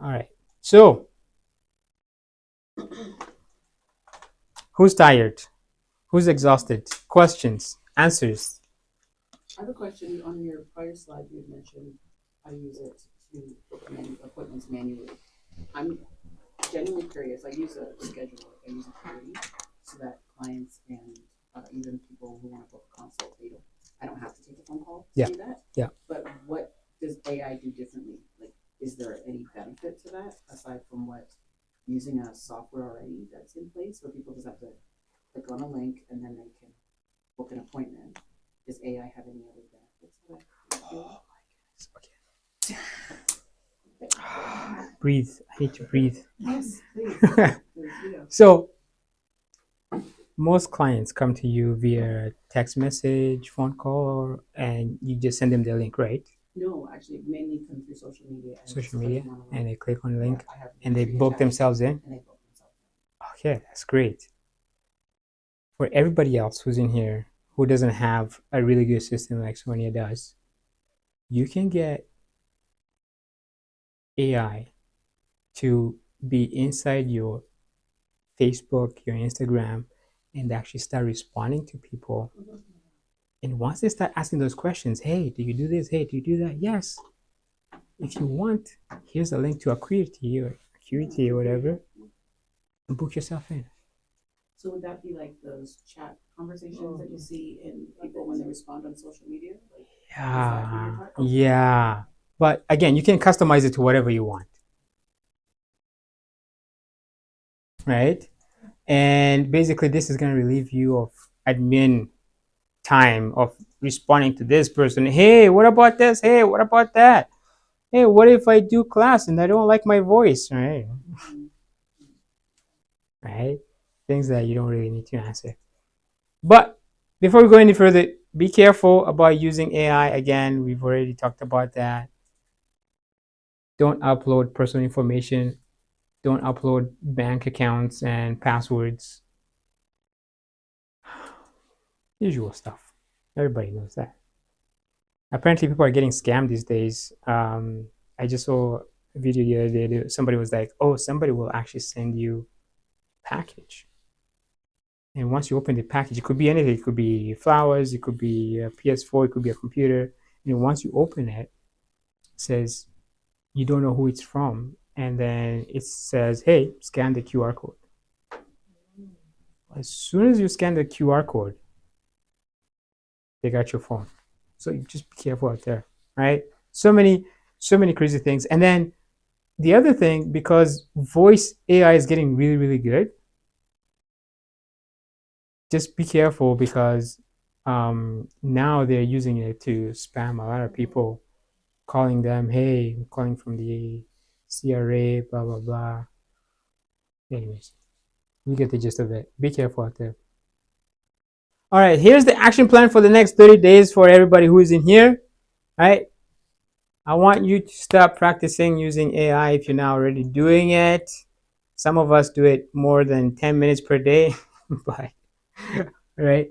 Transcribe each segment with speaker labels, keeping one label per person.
Speaker 1: All right. So, who's tired? Who's exhausted? Questions, answers.
Speaker 2: I have a question. On your prior slide, you had mentioned I use it to book appointments manually. I'm genuinely curious. I use a scheduler. I use a query so that clients and even people who want to book a consult, I don't have to take a phone call to do that.
Speaker 1: Yeah.
Speaker 2: But what does AI do differently? Like, is there any benefit to that aside from what using a software already that's in place, where people just have to click on a link and then they can book an appointment? Does AI have any other benefits to that?
Speaker 1: Okay. Breathe. I hate to breathe.
Speaker 2: Yes, please.
Speaker 1: So, most clients come to you via text message, phone call, and you just send them the link, right?
Speaker 2: No, actually, mainly come through social media.
Speaker 1: Social media, and they click on the link,
Speaker 2: Yeah,
Speaker 1: and they book themselves in.
Speaker 2: And they book themselves in.
Speaker 1: Okay, that's great. For everybody else who's in here who doesn't have a really good system like Sonia does, you can get AI to be inside your Facebook, your Instagram, and actually start responding to people. And once they start asking those questions, hey, do you do this? Hey, do you do that? Yes. If you want, here's a link to Acuity or whatever, and book yourself in.
Speaker 2: So would that be like those chat conversations that you see in people when they respond on social media? Like,
Speaker 1: yeah. But again, you can customize it to whatever you want, right? And basically, this is going to relieve you of admin time of responding to this person. Hey, what about this? Hey, what about that? Hey, what if I do class and I don't like my voice, right? Right? Things that you don't really need to answer. But before we go any further, be careful about using AI. Again, we've already talked about that. Don't upload personal information. Don't upload bank accounts and passwords. Usual stuff. Everybody knows that. Apparently, people are getting scammed these days. I just saw a video the other day. Somebody was like, "Oh, somebody will actually send you a package." And once you open the package, it could be anything. It could be flowers. It could be a PS4. It could be a computer. And once you open it, it says you don't know who it's from, and then it says, "Hey, scan the QR code." As soon as you scan the QR code, they got your phone. So you just be careful out there, right? So many crazy things. And then the other thing, because voice AI is getting really, really good, just be careful because now they're using it to spam a lot of people, calling them, hey, I'm calling from the CRA, blah, blah, blah. Anyways, you get the gist of it. Be careful out there. All right, here's the action plan for the next 30 days for everybody who is in here, right? I want you to start practicing using AI if you're not already doing it. Some of us do it more than 10 minutes per day, but right?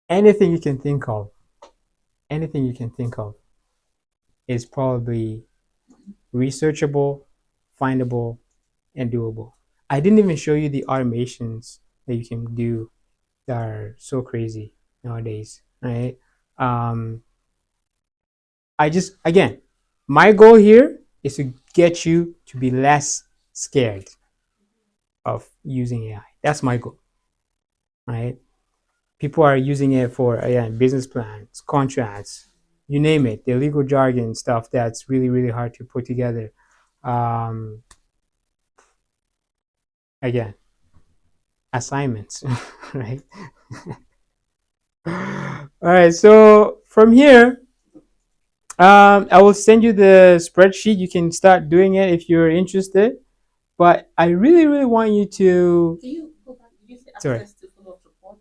Speaker 1: Anything you can think of is probably researchable, findable, and doable. I didn't even show you the automations that you can do that are so crazy nowadays, right? Again, my goal here is to get you to be less scared of using AI. That's my goal, right? People are using it for, again, business plans, contracts, you name it, the legal jargon stuff that's really, really hard to put together. Again, assignments, right? All right, so from here, I will send you the spreadsheet. You can start doing it if you're interested. But I really, really want you to.
Speaker 2: Do you go back? Did you say
Speaker 1: Sorry.
Speaker 2: access to follow-up report?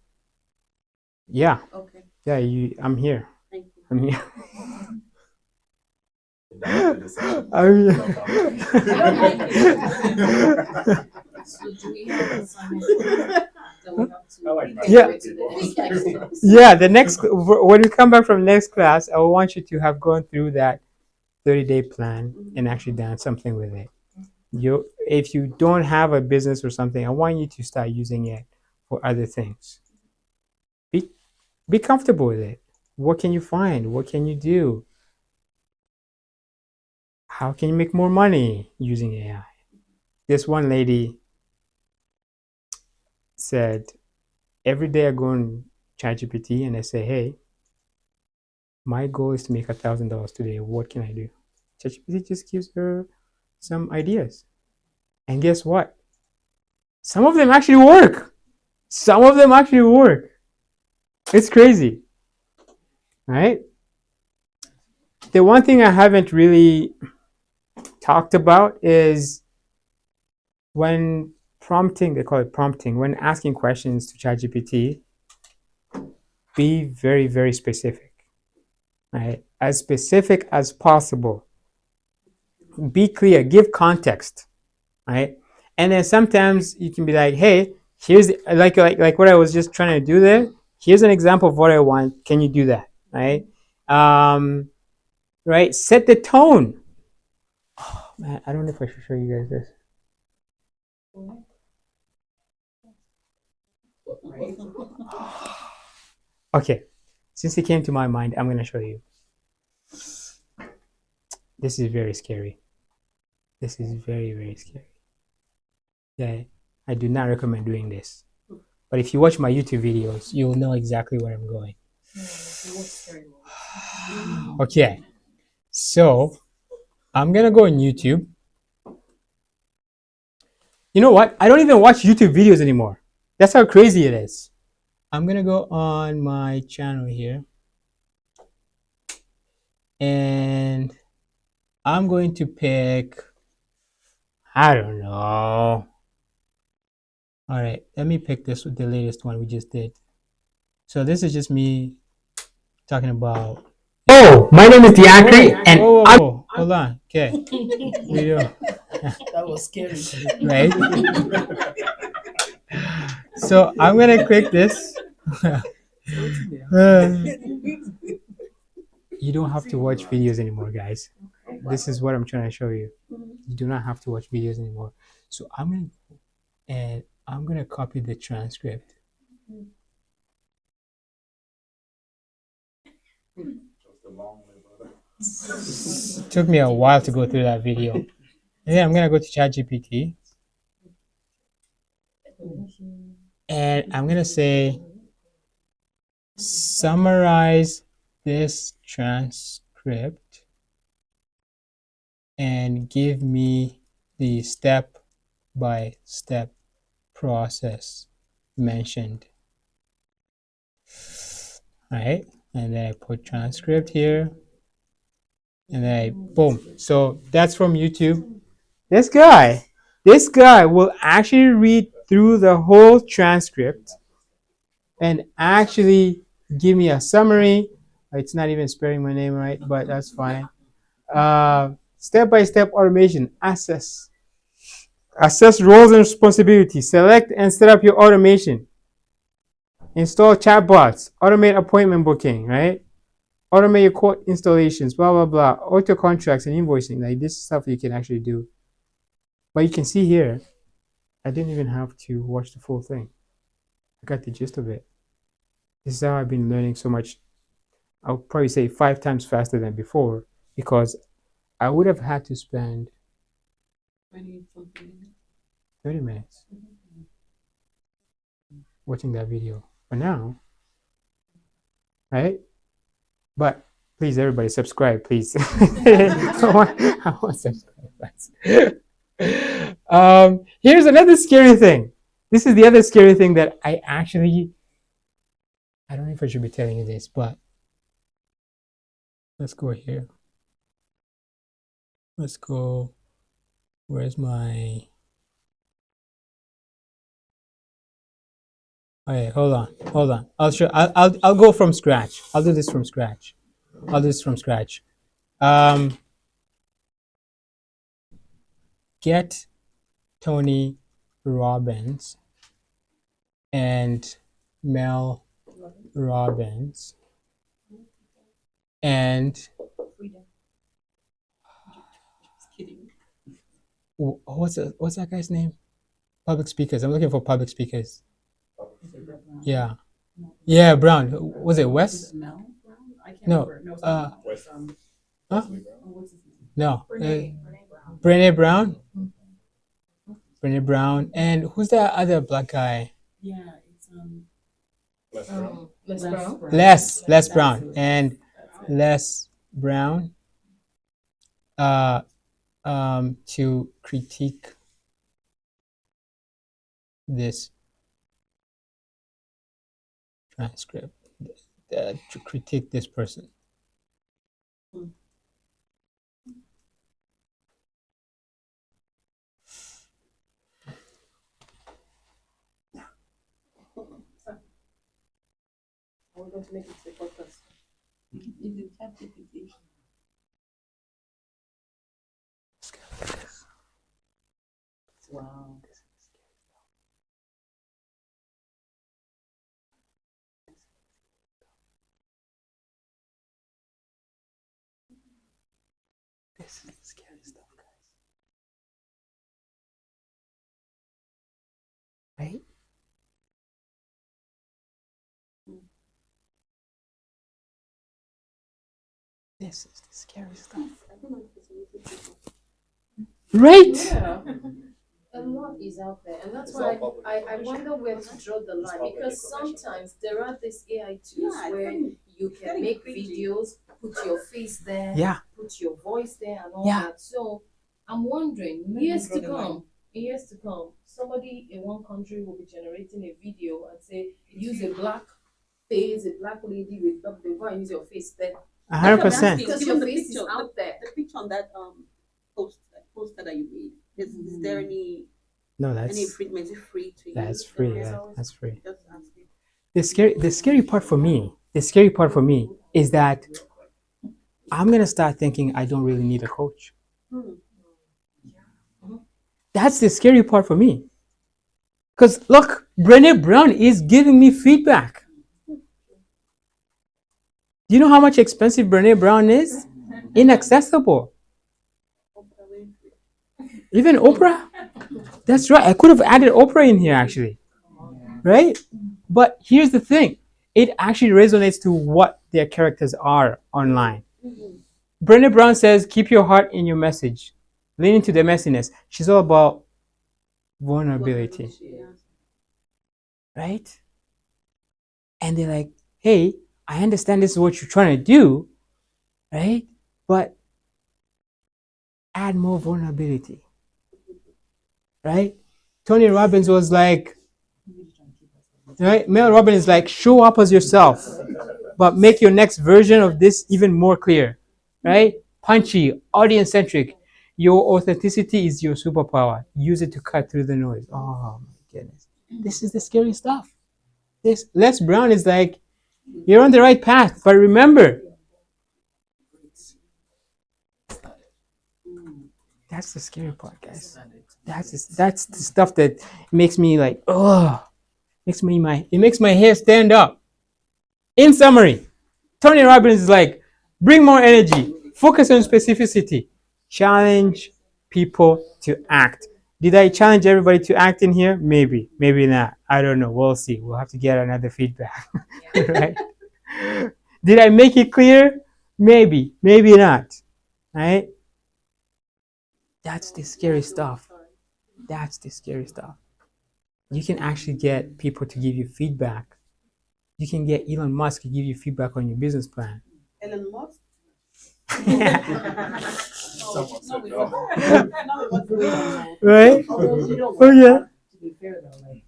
Speaker 1: Yeah.
Speaker 2: Okay.
Speaker 1: Yeah, I'm here.
Speaker 2: Thank you.
Speaker 1: I'm here.
Speaker 2: I don't like it. So do we have an assignment that we have to
Speaker 1: Yeah.
Speaker 2: to the next class?
Speaker 1: Yeah, when we come back from next class, I want you to have gone through that 30-day plan and actually done something with it. If you don't have a business or something, I want you to start using it for other things. Be comfortable with it. What can you find? What can you do? How can you make more money using AI? This one lady said, every day I go on ChatGPT and I say, hey, my goal is to make $1,000 today. What can I do? ChatGPT just gives her some ideas. And guess what? Some of them actually work. Some of them actually work. It's crazy. Right? The one thing I haven't really talked about is when prompting, they call it prompting, when asking questions to ChatGPT, be very, very specific. Right? As specific as possible. Be clear, give context. Right? And then sometimes you can be like, hey, here's like what I was just trying to do there. Here's an example of what I want. Can you do that? Right? Right? Set the tone. Oh, man, I don't know if I should show you guys this. Okay, since it came to my mind, I'm gonna show you. This is very scary. This is very, very scary. Yeah, I do not recommend doing this. But if you watch my YouTube videos, you'll know exactly where I'm going. Okay, so I'm gonna go on YouTube. You know what? I don't even watch YouTube videos anymore. That's how crazy it is. I'm gonna go on my channel here. And I'm going to pick, I don't know. All right, let me pick this with the latest one we just did. So this is just me talking about. Oh, my name is Diakri, and hold on. Okay, video.
Speaker 2: That was scary.
Speaker 1: Right. So I'm gonna click this. You don't have to watch videos anymore, guys. This is what I'm trying to show you. You do not have to watch videos anymore. So I'm gonna copy the transcript. It took me a while to go through that video. And then I'm gonna go to ChatGPT, and I'm gonna say, summarize this transcript and give me the step-by-step process mentioned. All right, and then I put transcript here, and then I boom. So that's from YouTube. This guy will actually read through the whole transcript and actually give me a summary. It's not even spelling my name right, but that's fine. Step-by-step automation. Assess roles and responsibilities. Select and set up your automation. Install chatbots. Automate appointment booking, right? Automate your quote installations, blah, blah, blah. Auto contracts and invoicing. Like this stuff you can actually do. But you can see here, I didn't even have to watch the full thing. I got the gist of it. This is how I've been learning so much. I'll probably say 5 times faster than before, because I would have had to spend 30 minutes watching that video. For now, right? But please, everybody, subscribe, please. I want subscribers. Here's another scary thing. This is the other scary thing that I don't know if I should be telling you this, but let's go here. Let's go. Where's my? Okay, hold on. I'll go from scratch. I'll do this from scratch. Get Tony Robbins and Mel Robbins and what's that guy's name? Public speakers. I'm looking for public speakers. Yeah. Yeah, Brown. Was it Wes?
Speaker 2: Mel Brown? I can't
Speaker 1: No.
Speaker 2: remember. No, it's
Speaker 1: Uh,
Speaker 2: not Mel. It's,
Speaker 1: huh?
Speaker 2: what's his name?
Speaker 1: No.
Speaker 2: Brene Brown.
Speaker 1: Brene Brown. Brene Brown. And who's that other black guy?
Speaker 2: Yeah, it's
Speaker 3: Les Brown.
Speaker 2: Les Brown.
Speaker 1: Les Brown. And Les Brown. To critique this transcript, to critique this person.
Speaker 2: We're going to make it a podcast. Wow.
Speaker 1: This is scary stuff, guys. Right? This is the scary stuff. Right?
Speaker 4: Yeah. A lot is out there, and that's why I wonder where to draw the line, because sometimes there are these AI tools where you can make videos, put your face there,
Speaker 1: Yeah.
Speaker 4: put your voice there, and all
Speaker 1: Yeah.
Speaker 4: that. So I'm wondering, in years to come, somebody in one country will be generating a video and say, use a black face, a black lady with black, they go and use your face there.
Speaker 1: 100%.
Speaker 4: Because
Speaker 2: Even
Speaker 4: your
Speaker 2: the
Speaker 4: face is
Speaker 2: picture,
Speaker 4: out there.
Speaker 2: The picture on that poster that you made. Is there any
Speaker 1: No,
Speaker 2: infringement? Is it free to use?
Speaker 1: that's free. Yeah, that's free.
Speaker 2: Just asking.
Speaker 1: The scary part for me is that I'm gonna start thinking I don't really need a coach. That's the scary part for me. Because look, Brené Brown is giving me feedback. Do you know how much expensive Brené Brown is? Inaccessible. Even Oprah? That's right. I could have added Oprah in here actually. Right? But here's the thing. It actually resonates to what their characters are online. Brené Brown says, keep your heart in your message. Lean into the messiness. She's all about vulnerability. Right? And they're like, hey, I understand this is what you're trying to do, right? But add more vulnerability. Right? Tony Robbins was like, right? Mel Robbins is like, show up as yourself, but make your next version of this even more clear. Right? Punchy, audience-centric. Your authenticity is your superpower. Use it to cut through the noise. Oh my goodness. This is the scary stuff. This Les Brown is like, you're on the right path, but remember, that's the scary part, guys. That's the stuff that makes me like, it makes my hair stand up. In summary, Tony Robbins is like, bring more energy, focus on specificity, challenge people to act. Did I challenge everybody to act in here? Maybe, maybe not. I don't know. We'll see. We'll have to get another feedback. Right? Did I make it clear? Maybe, maybe not. Right? That's the scary stuff. That's the scary stuff. You can actually get people to give you feedback. You can get Elon Musk to give you feedback on your business plan.
Speaker 2: Elon Musk?
Speaker 1: Right?
Speaker 2: Although you don't
Speaker 1: Oh, yeah.
Speaker 2: to be fair though, like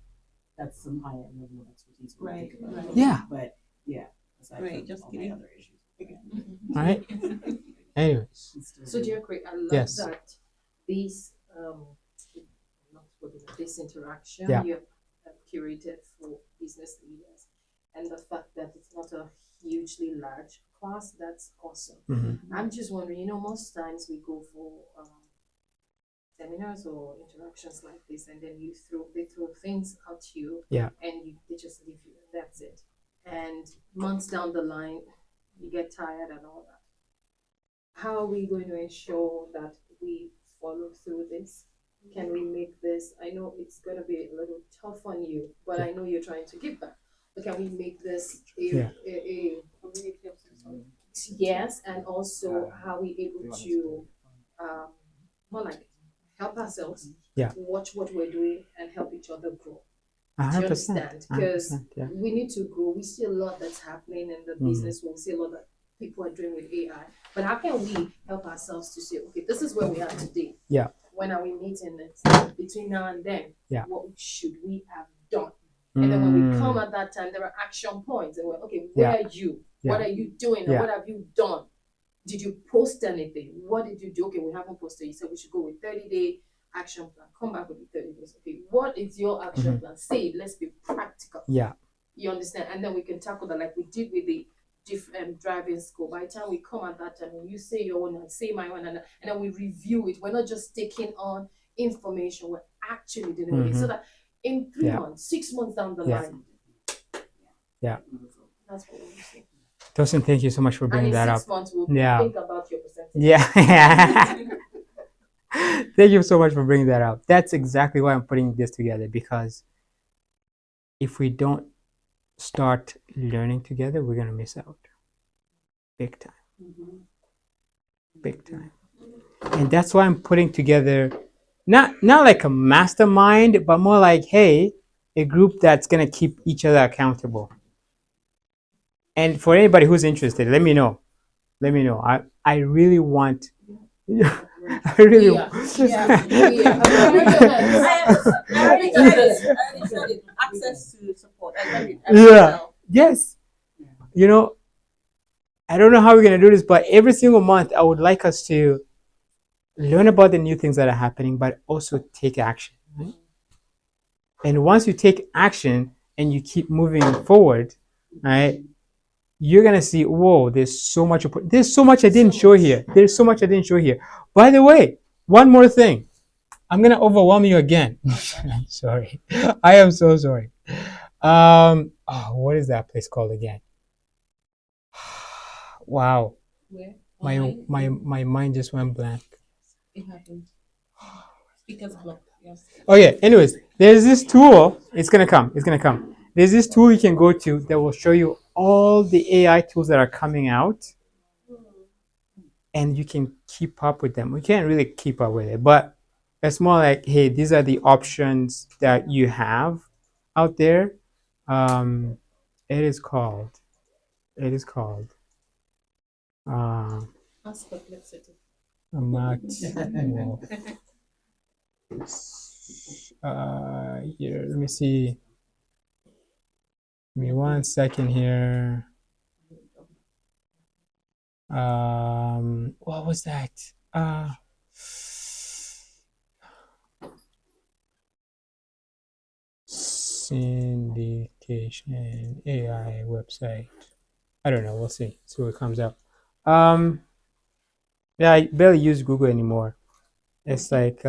Speaker 2: that's some high end level of expertise.
Speaker 5: Right.
Speaker 1: Yeah.
Speaker 2: But yeah. aside
Speaker 5: Right,
Speaker 2: from
Speaker 5: just
Speaker 2: all my
Speaker 5: kidding.
Speaker 2: other issues.
Speaker 1: All right? Anyways.
Speaker 4: So, dear Craig, I love
Speaker 1: Yes.
Speaker 4: that this this interaction
Speaker 1: Yeah.
Speaker 4: you have curated for business leaders, and the fact that it's not a hugely large class. That's awesome.
Speaker 1: Mhm.
Speaker 4: I'm just wondering, most times we go for seminars or interactions like this, and then they throw things at you,
Speaker 1: Yeah.
Speaker 4: and they just leave you, and that's it. And months down the line, you get tired and all that. How are we going to ensure that we follow through this? can we make this? I know it's gonna be a little tough on you, but I know you're trying to give back. But can we make this
Speaker 1: Yeah.
Speaker 4: a community of some sort? Yes, and also how we able to more like help ourselves,
Speaker 1: Yeah.
Speaker 4: watch what we're doing, and help each other grow. Do you
Speaker 1: 100%.
Speaker 4: understand? Because
Speaker 1: 100%. Yeah.
Speaker 4: we need to grow. We see a lot that's happening in the business world. We see a lot that people are doing with AI. But how can we help ourselves to say, okay, this is where we are today.
Speaker 1: Yeah.
Speaker 4: When are we meeting next? Between now and then,
Speaker 1: Yeah.
Speaker 4: what should we have done? And then when we come
Speaker 1: Mm.
Speaker 4: at that time, there are action points. And we're okay, where
Speaker 1: Yeah.
Speaker 4: are you?
Speaker 1: Yeah.
Speaker 4: What are you doing? And
Speaker 1: Yeah.
Speaker 4: what have you done? Did you post anything? What did you do? Okay, we haven't posted. You said we should go with 30-day action plan. Come back with the 30 days. Okay, what is your action plan? Say it. Let's be practical.
Speaker 1: Yeah.
Speaker 4: You understand? And then we can tackle that like we did with the driving school. By the time we come at that time, when you say your own, I say my own, and then we review it. We're not just taking on information, we're actually dealing with it. So that in 3
Speaker 1: Yeah.
Speaker 4: months, 6 months down the
Speaker 1: Yeah.
Speaker 4: line.
Speaker 1: Yeah.
Speaker 4: That's what we're saying.
Speaker 1: Tosin, thank you so much for
Speaker 4: And
Speaker 1: bringing
Speaker 4: in
Speaker 1: that
Speaker 4: 6
Speaker 1: up.
Speaker 4: months, we'll
Speaker 1: Yeah.
Speaker 4: think about your percentage.
Speaker 1: Yeah. Thank you so much for bringing that up. That's exactly why I'm putting this together, because if we don't start learning together, we're going to miss out. Big time. Big time. And that's why I'm putting together not like a mastermind, but more like, hey, a group that's going to keep each other accountable. And for anybody who's interested, let me know. Let me know. I really want. I really.
Speaker 4: Yeah. Yeah.
Speaker 5: I already got it. Access to support. I got it.
Speaker 1: Yeah. Yes. You know, I don't know how we're gonna do this, but every single month, I would like us to learn about the new things that are happening, but also take action. Right? And once you take action and you keep moving forward, right? You're gonna see, whoa, there's so much I didn't show here. There's so much I didn't show here. By the way, one more thing. I'm gonna overwhelm you again. I'm sorry. I am so sorry. What is that place called again? Wow.
Speaker 5: Where?
Speaker 1: My mind just went blank.
Speaker 5: It happened. Speakers blocked. Yes.
Speaker 1: Okay, anyways, there's this tool. It's gonna come. There's this tool you can go to that will show you all the AI tools that are coming out, and you can keep up with them. We can't really keep up with it, but it's more like, hey, these are the options that you have out there. It is called.
Speaker 5: Ask perplexity.
Speaker 1: I'm not. Here, let me see. Give me 1 second here. What was that? Syndication AI website. I don't know. We'll see. See what comes up. Yeah, I barely use Google anymore. It's like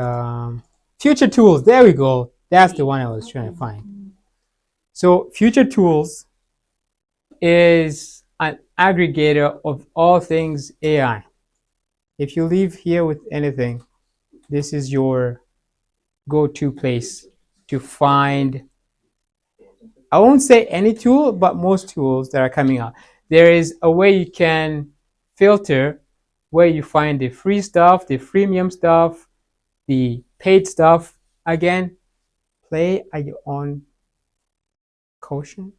Speaker 1: Future Tools. There we go. That's the one I was trying to find. So Future Tools is an aggregator of all things AI. If you leave here with anything, this is your go-to place to find, I won't say any tool, but most tools that are coming out. There is a way you can filter where you find the free stuff, the freemium stuff, the paid stuff. Again, play at your own caution,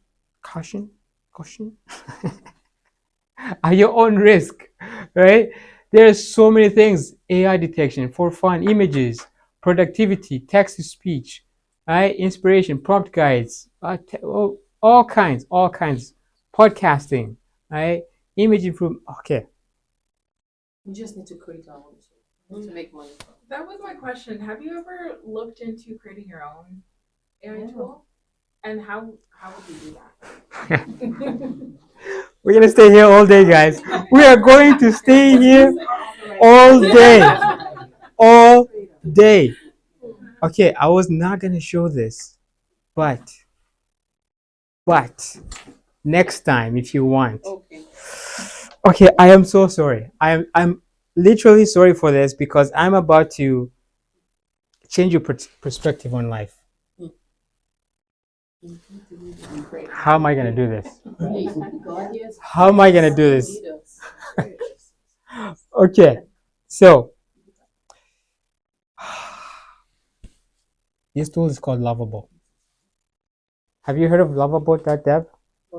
Speaker 1: at your own risk, right? There's so many things: AI detection for fun, images, productivity, text to speech, right? Inspiration, prompt guides, all kinds, podcasting, right? Image improvement. Okay.
Speaker 4: We just need to create our own to make money from.
Speaker 6: That was my question. Have you ever looked into creating your own AI tool? And how would you do that?
Speaker 1: We're gonna stay here all day, guys. We are going to stay here all day. All day. Okay, I was not gonna show this, but next time if you want. Okay, I am so sorry. I'm literally sorry for this, because I'm about to change your perspective on life.
Speaker 2: Great.
Speaker 1: How am I gonna do this?
Speaker 2: God, yes.
Speaker 1: How am I gonna do this? Okay, so this tool is called Lovable. Have you heard of Lovable.dev?
Speaker 2: I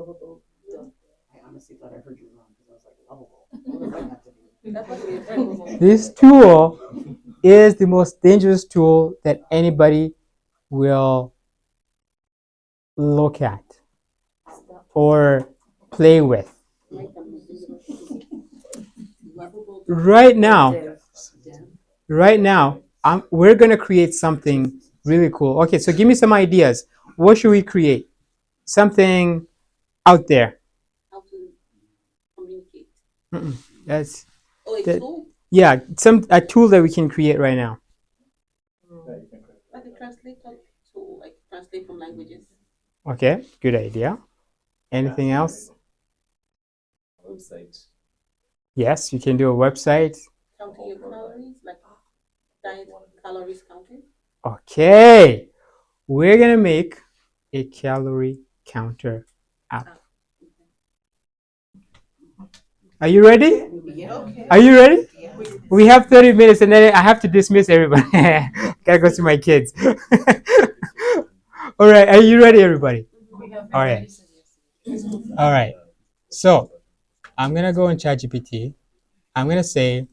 Speaker 2: honestly thought I heard you wrong because I was like, lovable. What does that have to do?
Speaker 5: That's what it is.
Speaker 1: This tool is the most dangerous tool that anybody will look at or play with. Right now, we're going to create something really cool. Okay, so give me some ideas. What should we create? Something out there.
Speaker 5: How to communicate.
Speaker 1: That's
Speaker 5: Oh, a
Speaker 1: that-
Speaker 5: tool?
Speaker 1: yeah, a tool that we can create right now.
Speaker 5: Like a translator tool, like translate from languages.
Speaker 1: Okay, good idea. Anything else?
Speaker 3: Website.
Speaker 1: Yes, you can do a website.
Speaker 5: Counting your calories, like diet calories counting.
Speaker 1: Okay, we're gonna make a calorie counter app. Are you ready?
Speaker 2: Yeah, okay.
Speaker 1: Are you ready?
Speaker 2: Yeah.
Speaker 1: We have 30 minutes and then I have to dismiss everybody. Gotta go see my kids. All right, are you ready, everybody? All right. All right. So I'm gonna go in ChatGPT. I'm gonna say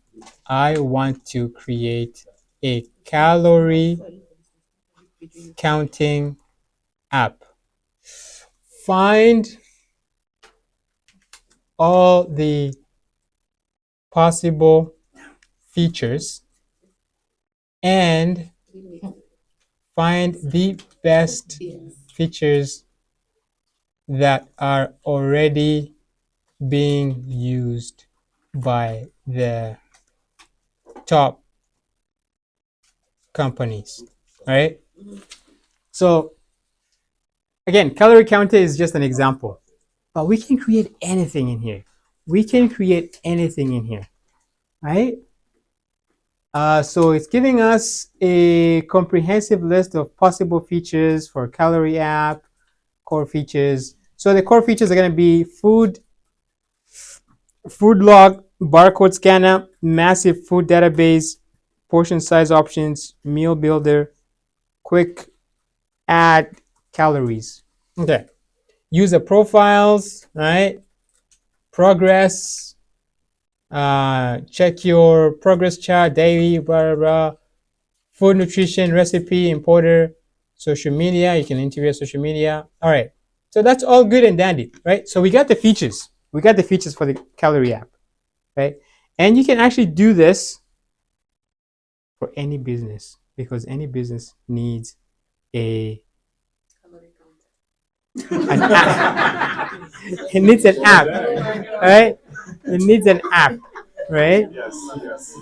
Speaker 1: I want to create a calorie counting app. Find all the possible features and find the best features that are already being used by the top companies, right? So again, calorie counter is just an example, but we can create anything in here. We can create anything in here, right? So it's giving us a comprehensive list of possible features for calorie app, core features. So the core features are going to be food log, barcode scanner, massive food database, portion size options, meal builder, quick add calories. Okay. User profiles, right? Progress. Check your progress chart daily, blah, blah, blah. Food nutrition, recipe, importer, social media. You can integrate social media. All right. So that's all good and dandy, right? So we got the features. We got the features for the calorie app, right? And you can actually do this for any business because any business needs an app. It needs an app, right? It needs an app, right?
Speaker 3: Yes, yes.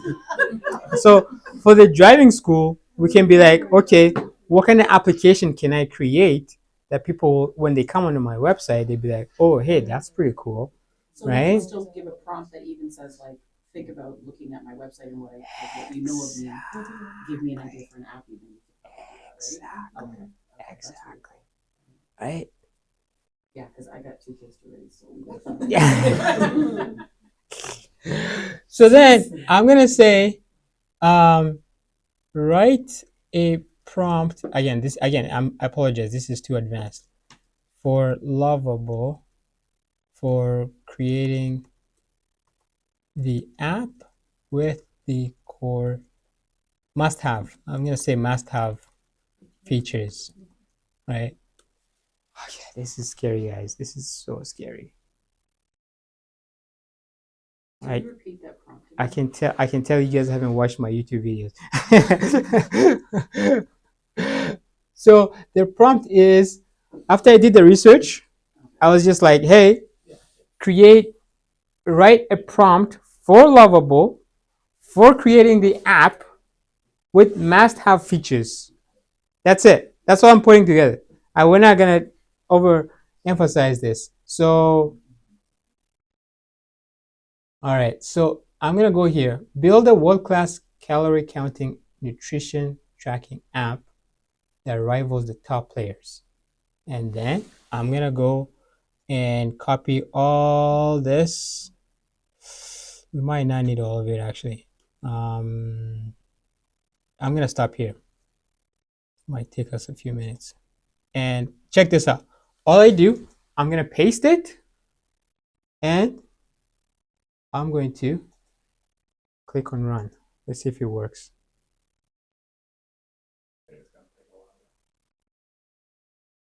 Speaker 1: So for the driving school, we can be like, okay, what kind of application can I create that people, when they come onto my website, they'd be like, oh, hey, that's pretty cool.
Speaker 2: So we
Speaker 1: Right?
Speaker 2: can still give a prompt that even says like, think about looking at my website and what you know of me. Give me an idea for an app even.
Speaker 1: Exactly.
Speaker 2: Okay.
Speaker 1: Exactly. Right?
Speaker 2: Yeah, because I got 2 kids to raise, so
Speaker 1: Yeah. So then I'm gonna say, write a prompt again. I apologize. This is too advanced for Lovable for creating the app with the core must-have. I'm gonna say must-have features, right? Okay, this is scary, guys. This is so scary.
Speaker 2: Can you repeat that prompt?
Speaker 1: I can tell you guys haven't watched my YouTube videos. So the prompt is, after I did the research, I was just like, hey, write a prompt for Lovable for creating the app with must-have features. That's it. That's what I'm putting together. We're not gonna overemphasize this. So, all right. So I'm gonna go here. Build a world-class calorie counting nutrition tracking app that rivals the top players. And then I'm gonna go and copy all this. We might not need all of it actually. I'm gonna stop here. Might take us a few minutes. And check this out. All I do, I'm gonna paste it and I'm going to click on run. Let's see if it works.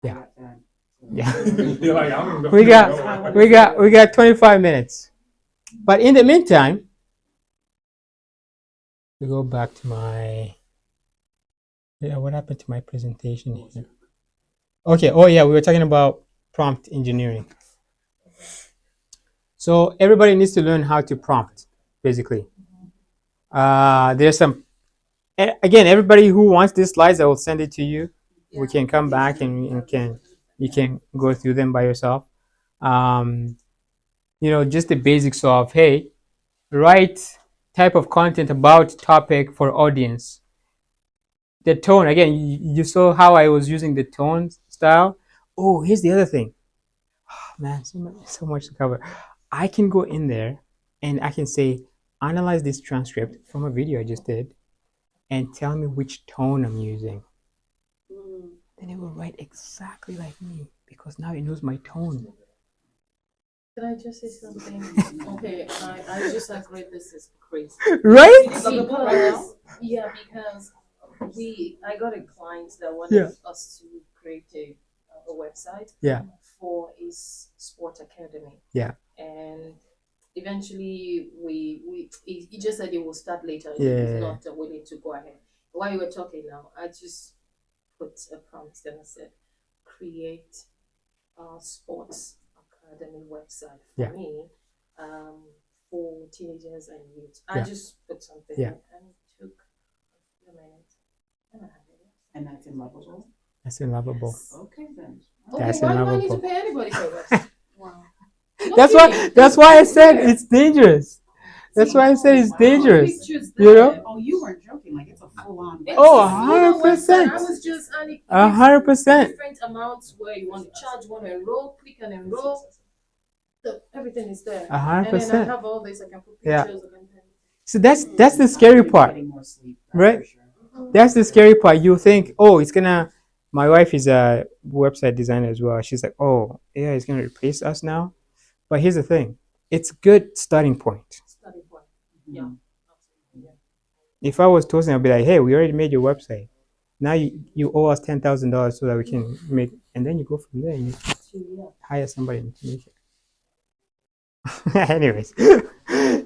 Speaker 1: Yeah. Yeah.
Speaker 3: You're like, I'm gonna go
Speaker 1: we got 25 minutes. But in the meantime, we go back to my what happened to my presentation here? Okay, oh yeah, we were talking about prompt engineering. So everybody needs to learn how to prompt, basically. There's some again, everybody who wants these slides, I will send it to you. We can come back and you can go through them by yourself. Just the basics of, hey, write type of content about topic for audience. The tone, again, you saw how I was using the tone style. Oh, here's the other thing. Oh, man, so much to cover. I can go in there and I can say, analyze this transcript from a video I just did and tell me which tone I'm using. Then it will write exactly like me because now it knows my tone.
Speaker 4: Can I just say something? Okay, I just agree this is crazy.
Speaker 1: Right?
Speaker 4: Because, I got a client that wanted us to create a website for his sport academy. Yeah. And eventually he just said he will start later. He's not willing to go ahead. While you were talking now, I just put a prompt and I said, create a sports academy website for me, for teenagers and youth. I just put something and it took a few minutes and I had it.
Speaker 2: And that's in Lovable?
Speaker 1: That's in Lovable.
Speaker 2: Yes. Okay then.
Speaker 1: That's
Speaker 4: why
Speaker 1: in
Speaker 4: do I need to
Speaker 1: Lovable.
Speaker 4: pay anybody for that?
Speaker 2: Wow.
Speaker 1: That's why I said it's dangerous. That's why I said it's dangerous. You know?
Speaker 2: Oh, you weren't joking. Like, it's a full-on.
Speaker 1: Oh,
Speaker 4: Website.
Speaker 1: 100%.
Speaker 4: I was just
Speaker 1: 100%.
Speaker 4: different amounts where you want to charge, want to enroll, click and enroll. Everything is there.
Speaker 1: 100%.
Speaker 4: And then I have all this. I can put pictures.
Speaker 1: So that's the scary part, right? That's the scary part. You think, oh, it's gonna. My wife is a website designer as well. She's like, oh, yeah, it's gonna replace us now. But here's the thing: it's a good starting point.
Speaker 4: Yeah.
Speaker 1: If I was toasting, I'd be like, hey, we already made your website. Now you owe us $10,000 so that we can make, and then you go from there and you hire somebody to make it. Anyways,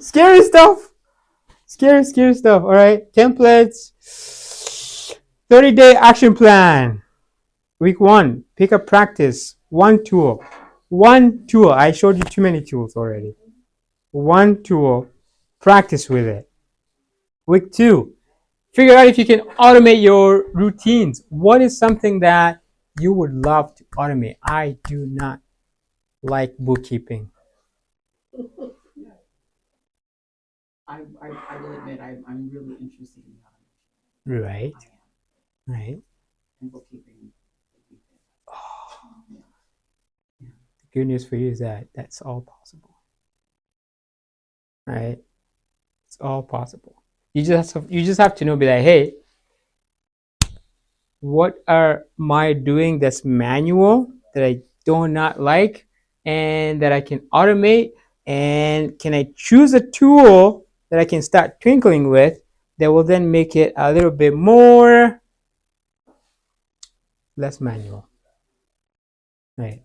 Speaker 1: scary stuff. Scary stuff. All right, templates. 30-day action plan. Week 1, pick up practice. One tool. I showed you too many tools already. One tool. Practice with it. Week 2, figure out if you can automate your routines. What is something that you would love to automate? I do not like bookkeeping.
Speaker 2: I will admit I'm really interested in automation.
Speaker 1: Right. Right.
Speaker 2: And bookkeeping.
Speaker 1: The good news for you is that that's all possible. Right? It's all possible. You just have to know, be like, hey, what are my doing that's manual that I do not like and that I can automate, and can I choose a tool that I can start twinkling with that will then make it a little bit more less manual. Right.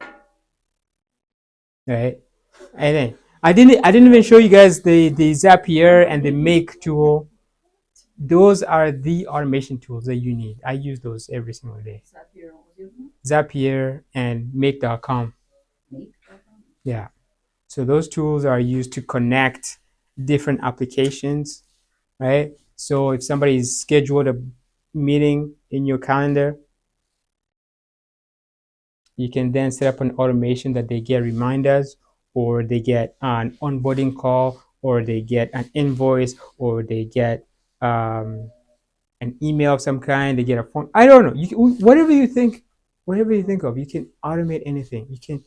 Speaker 1: And then I didn't even show you guys the Zapier and the Make tool. Those are the automation tools that you need. I use those every single day. Zapier and Make.com. Yeah. So those tools are used to connect different applications, right? So if somebody's scheduled a meeting in your calendar, you can then set up an automation that they get reminders, or they get an onboarding call, or they get an invoice, or they get an email of some kind. They get a phone. I don't know. You can, whatever you think of, you can automate anything. You can.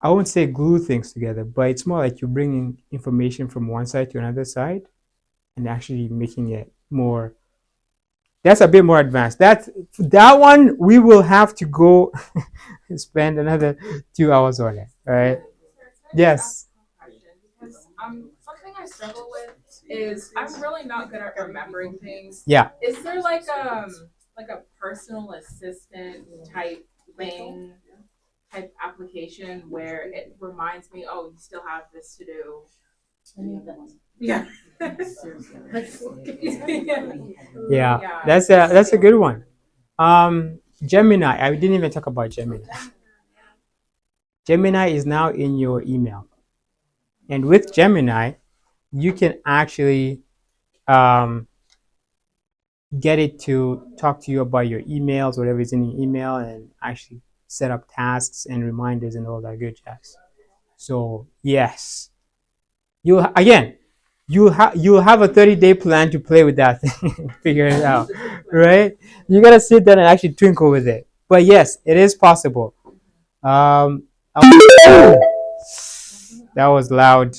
Speaker 1: I won't say glue things together, but it's more like you're bringing information from one side to another side, and actually making it more. That's a bit more advanced. That one we will have to go spend another 2 hours on it. All right. Yes.
Speaker 6: Because something I struggle with is I'm really not good at remembering things.
Speaker 1: Yeah.
Speaker 6: Is there like a personal assistant type thing, type application where it reminds me, oh, you still have this to do? Yeah.
Speaker 1: Yeah. That's a good one. Gemini. I didn't even talk about Gemini. Gemini is now in your email, and with Gemini, you can actually get it to talk to you about your emails, whatever is in your email, and actually set up tasks and reminders and all that good jazz. So yes, you'll have a 30-day plan to play with that thing, figure it out, right? You gotta sit down and actually twinkle with it. But yes, it is possible. That was loud.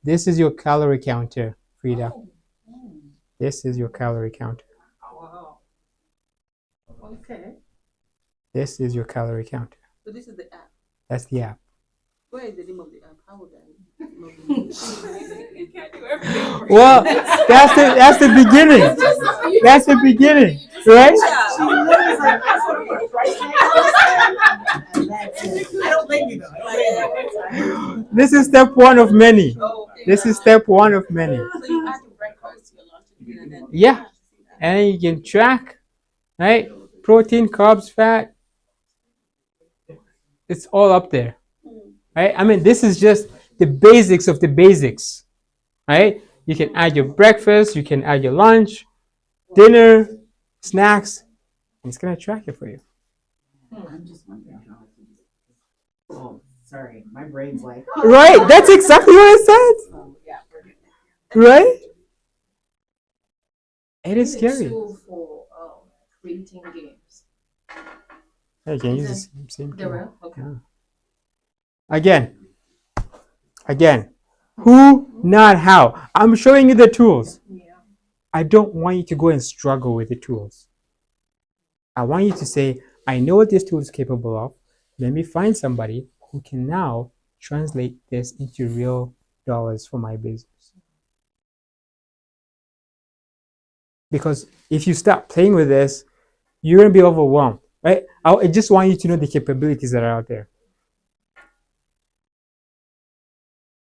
Speaker 1: This is your calorie counter, Frida. This is your calorie counter.
Speaker 6: Oh, wow. Okay.
Speaker 1: This is your calorie counter.
Speaker 5: So this is the app.
Speaker 1: That's the app.
Speaker 5: Where is the name of the app? How would I log in?
Speaker 6: You can't do everything.
Speaker 1: Well, that's the beginning. That's the beginning, right?
Speaker 5: I don't blame you though.
Speaker 1: This is step one of many.
Speaker 5: Oh, okay.
Speaker 1: This is step one of many.
Speaker 5: So you add your breakfast, your lunch, and then
Speaker 1: Yeah, and then you can track, right? Protein, carbs, fat. It's all up there, right? I mean, this is just the basics of the basics, right? You can add your breakfast, you can add your lunch, dinner, snacks, and it's gonna track it for you.
Speaker 2: I'm just wondering how I can. Oh, sorry, my brain's like.
Speaker 1: Right? That's exactly what I said.
Speaker 2: Oh, yeah, we're good.
Speaker 1: Right? It is
Speaker 4: Use a
Speaker 1: scary.
Speaker 4: tool for creating games.
Speaker 1: Hey, you can use the same
Speaker 4: The
Speaker 1: tool.
Speaker 4: real? Okay.
Speaker 1: Yeah. Again, who, not how. I'm showing you the tools.
Speaker 4: Yeah.
Speaker 1: I don't want you to go and struggle with the tools. I want you to say, I know what this tool is capable of. Let me find somebody who can now translate this into real dollars for my business. Because if you start playing with this, you're going to be overwhelmed, right? I just want you to know the capabilities that are out there.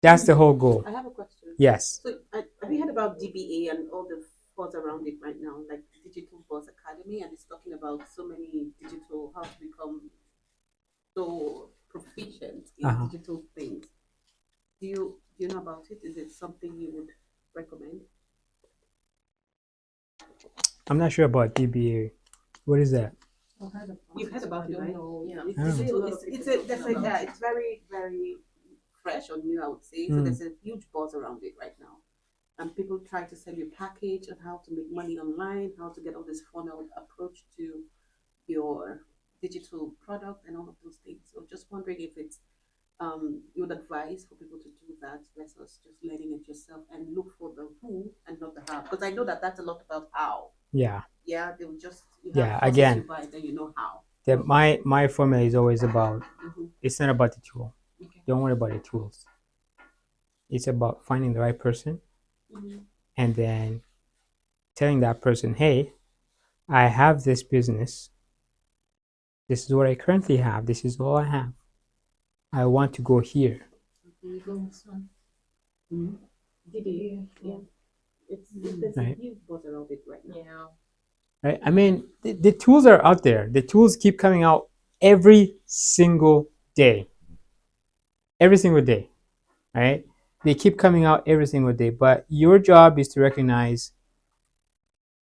Speaker 1: That's the whole goal.
Speaker 5: I have a question.
Speaker 1: Yes.
Speaker 5: So have you heard about DBA and all the buzz around it right now, like Digital Buzz Academy, and it's talking about so many how to become so proficient in digital things. Do you know about it? Is it something you would recommend?
Speaker 1: I'm not sure about DBA. What is that?
Speaker 5: You've heard about it, right?
Speaker 4: Yeah.
Speaker 5: It's very, very fresh or new, I would say. So there's a huge buzz around it right now. And people try to sell you a package on how to make money online, how to get all this funnel approach to your digital product and all of those things. So just wondering if it's you would advise for people to do that versus just learning it yourself and look for the who and not the how. Because I know that that's a lot about how.
Speaker 1: Yeah.
Speaker 5: Yeah, they will just
Speaker 1: Again.
Speaker 5: you buy, then you know how.
Speaker 1: My formula is always about it's not about the tool.
Speaker 5: Okay.
Speaker 1: Don't worry about the tools. It's about finding the right person and then telling that person, hey, I have this business. This is what I currently have. This is all I have. I want to go here.
Speaker 5: DBA, yeah. There's a huge buzz around it right now.
Speaker 4: Yeah.
Speaker 1: Right? I mean, the tools are out there. The tools keep coming out every single day. Every single day. Right? They keep coming out every single day. But your job is to recognize,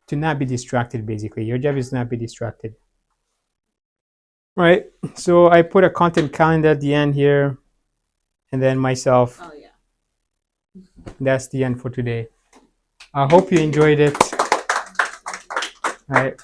Speaker 1: to not be distracted, basically. Your job is to not be distracted. Right? So I put a content calendar at the end here. And then myself.
Speaker 5: Oh, yeah.
Speaker 1: That's the end for today. I hope you enjoyed it. All right.